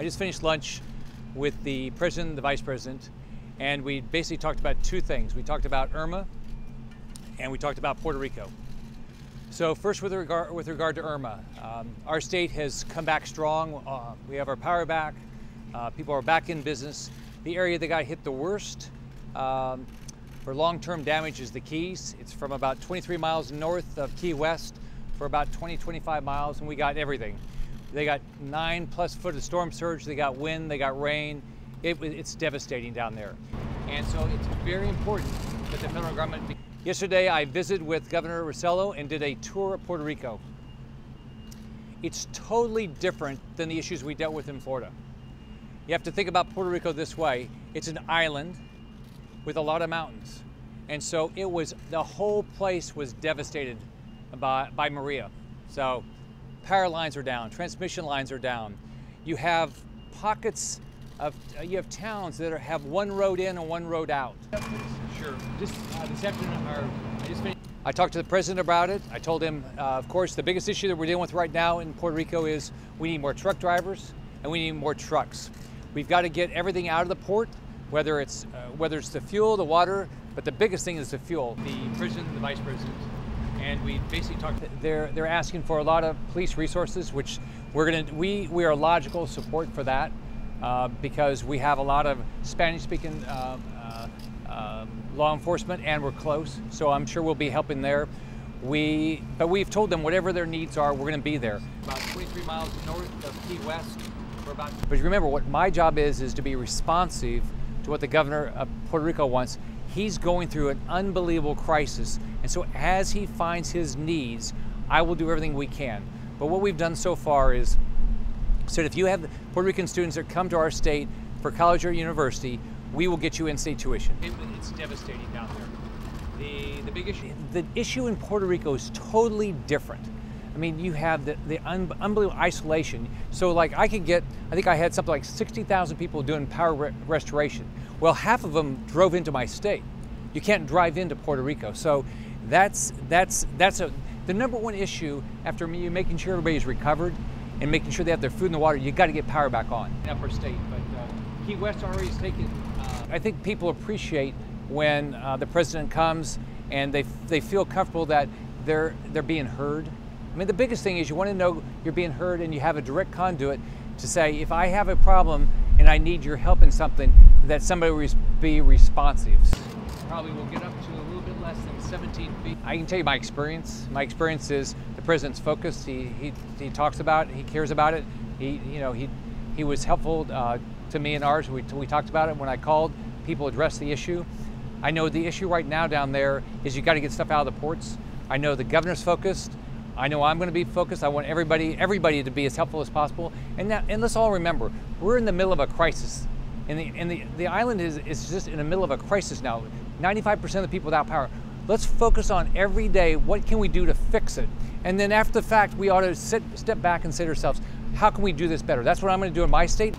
I just finished lunch with the president and the vice president, and we basically talked about two things. We talked about Irma, and we talked about Puerto Rico. So first, with regard to Irma, our state has come back strong. We have our power back. People are back in business. The area that got hit the worst for long-term damage is the Keys. It's from about 23 miles north of Key West for about 25 miles, and we got everything. They got 9+ foot of storm surge, they got wind, they got rain. It's devastating down there. And so it's very important that the federal government... Yesterday I visited with Governor Rosello and did a tour of Puerto Rico. It's totally different than the issues we dealt with in Florida. You have to think about Puerto Rico this way. It's an island with a lot of mountains. And so the whole place was devastated by Maria. So power lines are down, transmission lines are down. You have pockets of, you have towns that have one road in and one road out. Sure. Just this afternoon, I talked to the president about it. I told him, of course, the biggest issue that we're dealing with right now in Puerto Rico is we need more truck drivers and we need more trucks. We've got to get everything out of the port, whether it's the fuel, the water, but the biggest thing is the fuel. The president and the vice president, and we basically talked. They're asking for a lot of police resources, which we are logical support for that because we have a lot of Spanish-speaking law enforcement, and we're close, so I'm sure we'll be helping there. But we've told them whatever their needs are, we're going to be there. About 23 miles north of Key West. But remember, what my job is to be responsive to what the governor of Puerto Rico wants. He's going through an unbelievable crisis, and so as he finds his needs, I will do everything we can. But what we've done so far is said if you have Puerto Rican students that come to our state for college or university, we will get you in-state tuition. It's devastating down there. The big issue, the issue in Puerto Rico is totally different. I mean, you have the unbelievable isolation. So like I think I had something like 60,000 people doing power restoration. Well, half of them drove into my state. You can't drive into Puerto Rico. So that's the number one issue after you making sure everybody's recovered and making sure they have their food and the water. You got to get power back on. Upper state, but Key West already is taking. I think people appreciate when the president comes and they feel comfortable that they're being heard. I mean, the biggest thing is you want to know you're being heard and you have a direct conduit to say, if I have a problem and I need your help in something, that somebody will be responsive. Probably will get up to a little bit less than 17 feet. I can tell you my experience. My experience is the president's focused. He talks about it. He cares about it. He was helpful to me and ours. We talked about it when I called. People addressed the issue. I know the issue right now down there is you got to get stuff out of the ports. I know the governor's focused. I know I'm going to be focused. I want everybody to be as helpful as possible. And let's all remember, we're in the middle of a crisis. And the island is just in the middle of a crisis now. 95% of the people without power. Let's focus on every day, what can we do to fix it? And then after the fact, we ought to step back and say to ourselves, how can we do this better? That's what I'm going to do in my state.